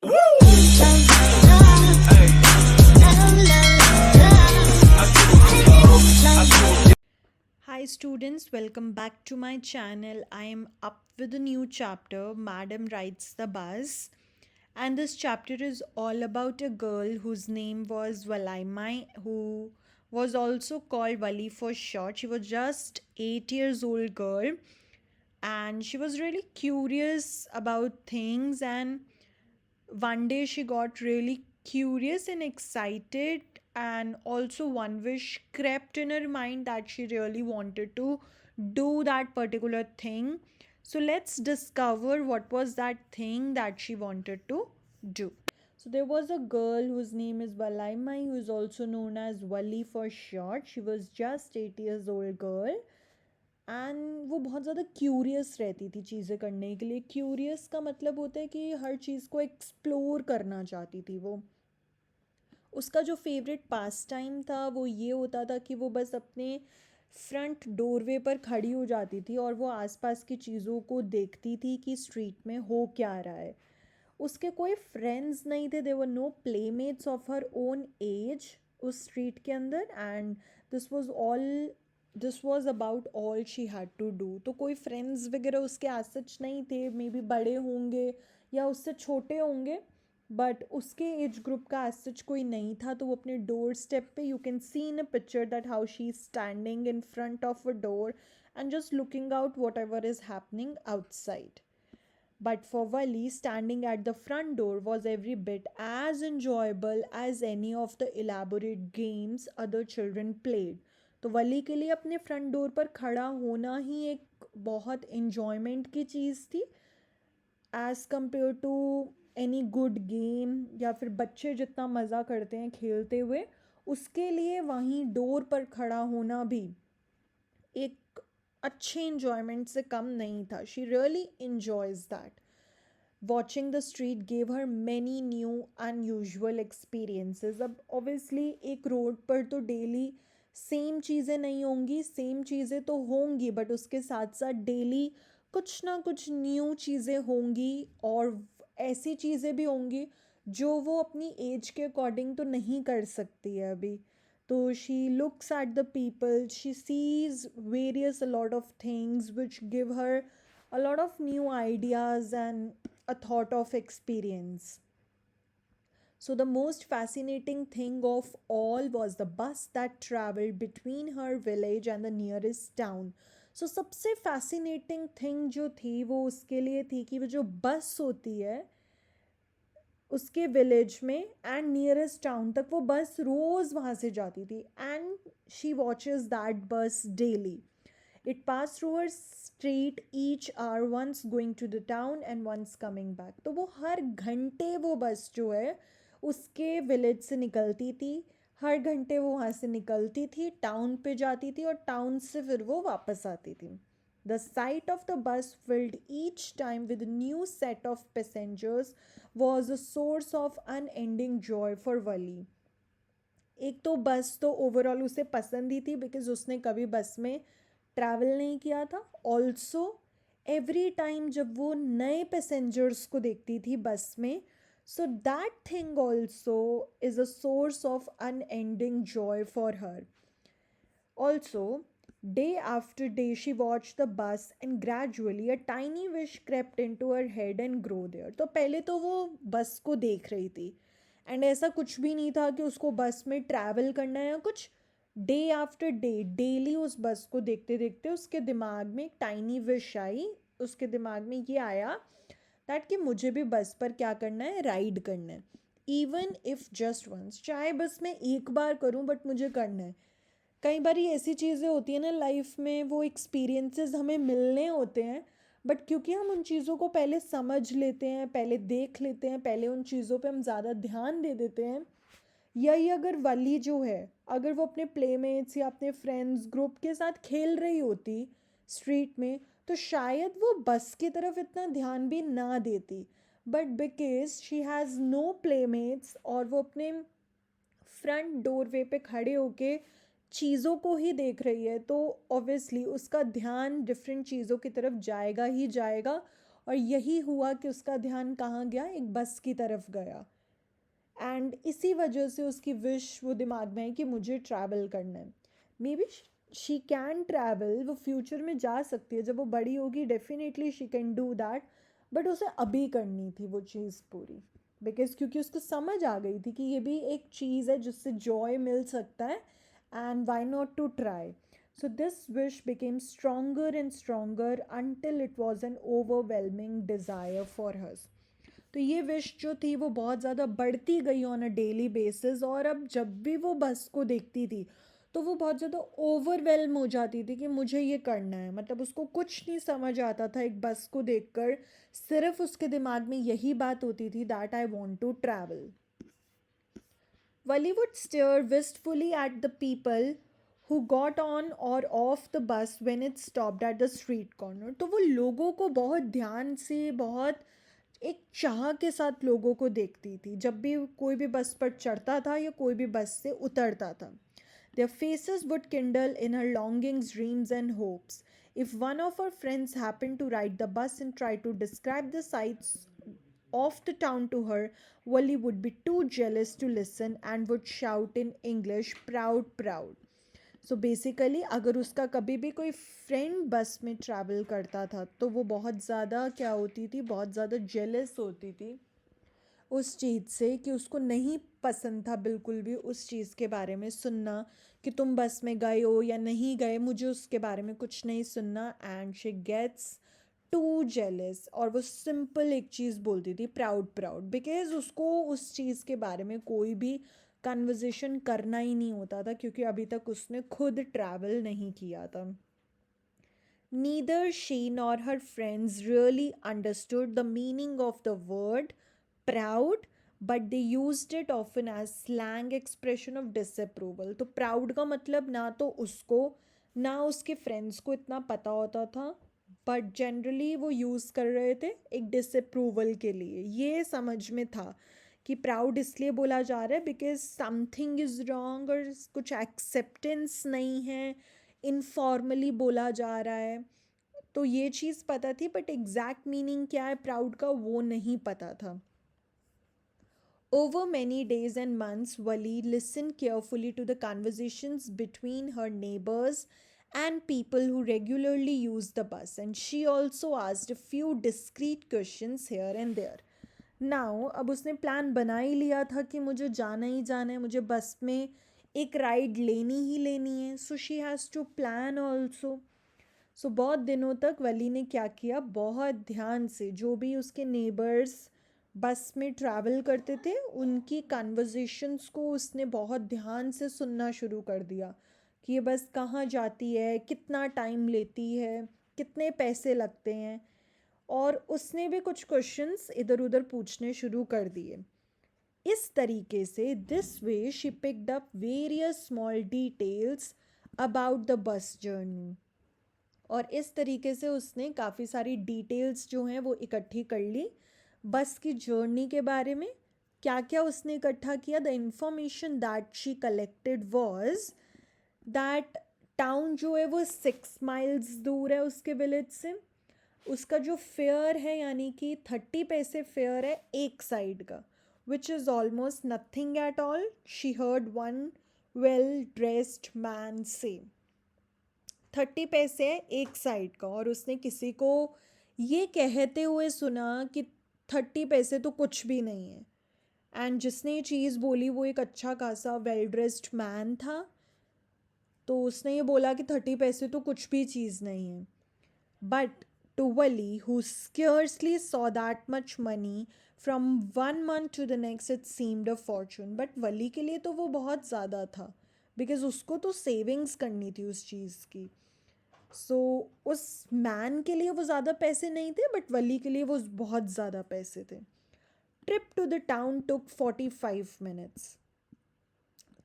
Hi students, welcome back to my channel. I am up with a new chapter, Madam Rides the Bus. And this chapter is all about a girl whose name was Walaimai, who was also called Wali for short. She was just 8 years old girl and she was really curious about things, and one day she got really curious and excited, and also one wish crept in her mind that she really wanted to do that particular thing. So let's discover what was that thing that she wanted to do. So there was a girl whose name is Walaimai, who is also known as Wali for short. She was just 8 years old girl, and वो बहुत ज़्यादा curious रहती थी चीज़ें करने के लिए. Curious का मतलब होता है कि हर चीज़ को एक्सप्लोर करना चाहती थी वो. उसका जो फेवरेट पास टाइम था वो ये होता था कि वो बस अपने फ्रंट डोरवे पर खड़ी हो जाती थी और वो आसपास की चीज़ों को देखती थी कि स्ट्रीट में हो क्या रहा है. उसके कोई फ्रेंड्स नहीं थे. There were no playmates of her own age उस स्ट्रीट के अंदर, and this was all this was about all she had to do. तो कोई फ्रेंड्स वगैरह उसके आज सच नहीं थे. मे बी बड़े होंगे या उससे छोटे होंगे, बट उसके एज ग्रुप का आज सच कोई नहीं था. तो वो अपने डोर स्टेप पे, you can see in a picture that how she is standing in front of a door and just looking out whatever is happening outside. But for Wali, standing at the front door was every bit as enjoyable as any of the elaborate games other children played. तो वली के लिए अपने front door पर खड़ा होना ही एक बहुत enjoyment की चीज़ थी, as compare to any good game, या फिर बच्चे जितना मज़ा करते हैं खेलते हुए, उसके लिए वहीं डोर पर खड़ा होना भी एक अच्छे इन्जॉयमेंट से कम नहीं था. She really enjoys that. Watching the street gave her many new unusual experiences. अब ऑब्वियसली एक रोड पर तो डेली सेम चीज़ें नहीं होंगी, सेम चीज़ें तो होंगी, बट उसके साथ साथ डेली कुछ ना कुछ न्यू चीज़ें होंगी, और ऐसी चीज़ें भी होंगी जो वो अपनी एज के अकॉर्डिंग तो नहीं कर सकती है अभी. तो she looks at the people, she sees various a lot of things which give her a lot of new ideas and a thought of experience. So, the most fascinating thing of all was the bus that traveled between her village and the nearest town. So, सबसे fascinating thing जो थी वो उसके लिए थी कि वो जो बस होती है उसके विलेज में एंड नियरेस्ट टाउन तक, वो बस रोज़ वहाँ से जाती थी, एंड शी वॉचेस दैट बस daily. It passed through her street each hour, once going to the town and once coming back. तो वो हर घंटे वो बस जो है उसके विलेज से निकलती थी. हर घंटे वो वहाँ से निकलती थी, टाउन पे जाती थी, और टाउन से फिर वो वापस आती थी. The sight of the bus filled each time with a new set of passengers was a source of unending joy for Wali. एक तो बस तो ओवरऑल उसे पसंद ही थी, बिकॉज उसने कभी बस में ट्रैवल नहीं किया था. ऑल्सो एवरी टाइम जब वो नए पैसेंजर्स को देखती थी बस में, so that thing also is a source of unending Joy for her. Also day after day she watched the bus and gradually a tiny wish crept into her head and grew there. तो पहले तो वो बस को देख रही थी, and ऐसा कुछ भी नहीं था कि उसको बस में ट्रैवल करना है या कुछ. डे आफ्टर डे डेली उस बस को देखते देखते उसके दिमाग में एक टाइनी विश आई. उसके दिमाग में ये आया दैट कि मुझे भी बस पर क्या करना है, राइड करना है. इवन इफ़ जस्ट वंस, चाहे बस मैं एक बार करूं, बट मुझे करना है. कई बार ऐसी चीज़ें होती हैं ना लाइफ में, वो एक्सपीरियंसेस हमें मिलने होते हैं, बट क्योंकि हम उन चीज़ों को पहले समझ लेते हैं, पहले देख लेते हैं, पहले उन चीज़ों पे हम ज़्यादा ध्यान दे देते हैं. यही अगर वली जो है, अगर वो अपने प्लेमेट्स या अपने फ्रेंड्स ग्रुप के साथ खेल रही होती स्ट्रीट में, तो शायद वो बस की तरफ इतना ध्यान भी ना देती. But because she has no playmates और वो अपने फ्रंट डोरवे पे खड़े होके चीज़ों को ही देख रही है, तो ऑब्वियसली उसका ध्यान डिफरेंट चीज़ों की तरफ जाएगा ही जाएगा, और यही हुआ कि उसका ध्यान कहाँ गया, एक बस की तरफ गया। एंड इसी वजह से उसकी विश वो दिमाग में है कि मुझे ट्रैवल करना है। May be she can travel, वो फ्यूचर में जा सकती है, जब वो बड़ी होगी definitely she can do that, but उसे अभी करनी थी वो चीज़ पूरी, बिकॉज क्योंकि उसको समझ आ गई थी कि ये भी एक चीज़ है जिससे जॉय मिल सकता है, and why not to try. So this wish became stronger and stronger until it was an overwhelming desire for her. तो ये विश जो थी वो बहुत ज़्यादा बढ़ती गई ऑन अ डेली बेसिस, और अब जब भी वो बस को देखती थी तो वो बहुत ज़्यादा ओवरवेलम हो जाती थी कि मुझे ये करना है। मतलब उसको कुछ नहीं समझ आता था एक बस को देखकर, सिर्फ उसके दिमाग में यही बात होती थी that I want to travel. Wally would stare wistfully at the people who got on or off the bus when it stopped at the street corner. तो वो लोगों को बहुत ध्यान से, बहुत एक चाह के साथ लोगों को देखती थी जब भी कोई भी बस पर चढ़ता था या कोई भी बस से उतरता था। Their faces would kindle in her longings, dreams, and hopes. If one of her friends happened to ride the bus and try to describe the sights of the town to her, Wally would be too jealous to listen and would shout in English, proud, proud. So basically अगर उसका कभी भी कोई friend बस में travel करता था तो वो बहुत ज़्यादा क्या होती थी, बहुत ज़्यादा जेलस होती थी उस चीज़ से, कि उसको नहीं पसंद था बिल्कुल भी उस चीज़ के बारे में सुनना कि तुम बस में गए हो या नहीं गए, मुझे उसके बारे में कुछ नहीं सुनना। And she gets to jealous, और वो सिंपल एक चीज़ बोलती थी, प्राउड प्राउड, बिकॉज उसको उस चीज़ के बारे में कोई भी कन्वर्जेशन करना ही नहीं होता था क्योंकि अभी तक उसने खुद ट्रैवल नहीं किया था। Neither she nor her friends really understood the meaning of the word proud, but they used it often as slang expression of disapproval. तो proud का मतलब ना तो उसको ना उसके फ्रेंड्स को इतना पता होता था, बट जनरली वो यूज़ कर रहे थे एक डिसअप्रूवल के लिए। ये समझ में था कि प्राउड इसलिए बोला जा रहा है बिकॉज समथिंग इज़ रॉन्ग, और कुछ एक्सेप्टेंस नहीं है, इनफॉर्मली बोला जा रहा है। तो ये चीज़ पता थी, बट एग्जैक्ट मीनिंग क्या है प्राउड का वो नहीं पता था। Over many days and months, Wali listened carefully to the conversations between her neighbors and people who regularly use the bus, and she also asked a few discreet questions here and there. Now, अब उसने plan बना ही लिया था कि मुझे जाना ही जाना है, मुझे बस में एक राइड लेनी ही लेनी है, so she has to plan also. So बहुत दिनों तक वली ने क्या किया, बहुत ध्यान से जो भी उसके नेबर्स बस में ट्रैवल करते थे उनकी कन्वर्जेशंस को उसने बहुत ध्यान से सुनना शुरू कर दिया कि ये बस कहाँ जाती है, कितना टाइम लेती है, कितने पैसे लगते हैं, और उसने भी कुछ क्वेश्चंस इधर उधर पूछने शुरू कर दिए। इस तरीके से this way she picked up various small details about the bus journey, और इस तरीके से उसने काफ़ी सारी डिटेल्स जो हैं वो इकट्ठी कर ली बस की जर्नी के बारे में। क्या क्या उसने इकट्ठा किया, the information that she collected was that town जो है वो 6 माइल्स दूर है उसके विलेज से। उसका जो फेयर है यानी कि 30 पैसे फेयर है एक साइड का, which is almost nothing at all, she heard one well dressed man से। 30 पैसे है एक साइड का, और उसने किसी को ये कहते हुए सुना कि 30 पैसे तो कुछ भी नहीं है। एंड जिसने ये चीज़ बोली वो एक अच्छा खासा वेल ड्रेस्ड मैन था, तो उसने ये बोला कि 30 पैसे तो कुछ भी चीज़ नहीं है। But to Wally who scarcely saw that much money from 1 month to the next it seemed a fortune, but Wally के लिए तो वो बहुत ज़्यादा था बिकॉज उसको तो सेविंग्स करनी थी उस चीज़ की। सो उस मैन के लिए वो ज़्यादा पैसे नहीं थे, बट वली के लिए वो बहुत ज़्यादा पैसे थे। Trip to the town took 45 minutes.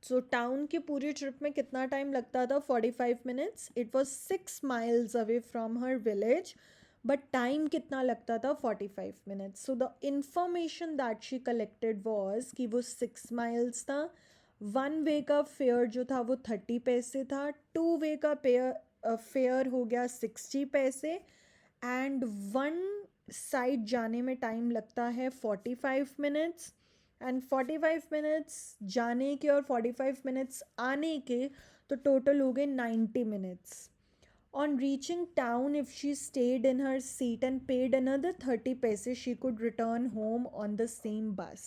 सो टाउन के पूरी ट्रिप में कितना टाइम लगता था, 45 minutes. It was 6 miles away from her village, but time कितना लगता था, 45 minutes. So the information that she collected was कि वो 6 माइल्स था, 1 वे का फेयर जो था वो 30 पैसे था, 2 वे का फेयर हो गया 60 पैसे, एंड 1 साइड जाने में टाइम लगता है 45 मिनट्स, एंड 45 मिनट्स जाने के और 45 मिनट्स आने के, तो टोटल हो गए 90 minutes. On reaching town, if she stayed in her seat and paid another 30 paise, she could return home on the same bus.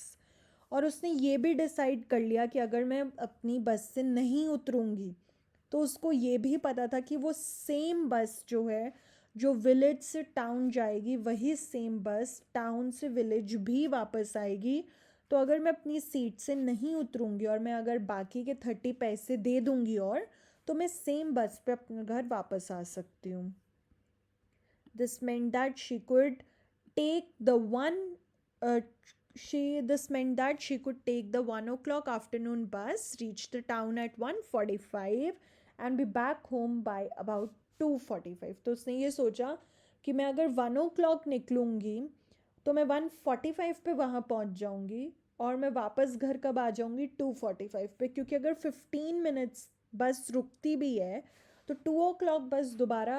और उसने ये भी डिसाइड कर लिया कि अगर मैं अपनी बस से नहीं उतरूँगी, तो उसको ये भी पता था कि वो सेम बस जो है, जो विलेज से टाउन जाएगी, वही सेम बस टाउन से विलेज भी वापस आएगी. तो अगर मैं अपनी सीट से नहीं उतरूँगी और मैं अगर बाकी के 30 पैसे दे दूँगी, और तो मैं सेम बस पे अपने घर वापस आ सकती हूँ. This meant that she could take the one uh, this meant that she could take the 1 o'clock afternoon bus, reach the town at 1:45, and be back home by about 2:45. तो उसने ये सोचा कि मैं अगर 1 o'clock निकलूँगी, तो मैं 1:45 पे वहाँ पहुँच जाऊँगी, और मैं वापस घर कब आ जाऊँगी, 2:45 पे. क्योंकि अगर 15 मिनट्स बस रुकती भी है, तो 2 o'clock बस दोबारा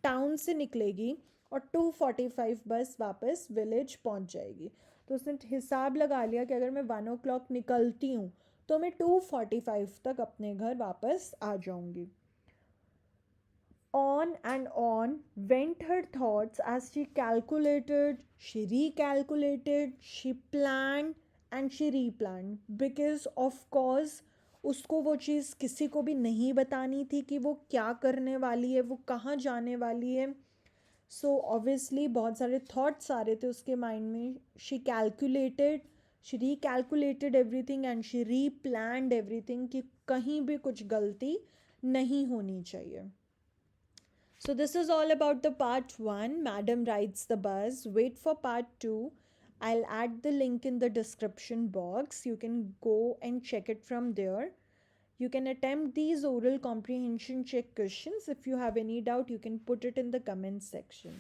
टाउन से निकलेगी, और 2:45 बस वापस विलेज पहुंच जाएगी. तो उसने हिसाब लगा लिया कि अगर मैं 1 o'clock निकलती हूँ, तो मैं 2:45 तक अपने घर वापस आ जाऊंगी. On and on went her thoughts as she calculated, she recalculated, she planned and she replanned. Because of course उसको वो चीज़ किसी को भी नहीं बतानी थी कि वो क्या करने वाली है, वो कहाँ जाने वाली है. सो ऑब्वियसली बहुत सारे थॉट्स आ रहे थे उसके माइंड में. She calculated, she recalculated everything and she replanned everything, कि कहीं भी कुछ गलती नहीं होनी चाहिए. So this is all about the part 1. Madam rides the bus. Wait for part 2. I'll add the link in the description box. You can go and check it from there. You can attempt these oral comprehension check questions. If you have any doubt, you can put it in the comment section.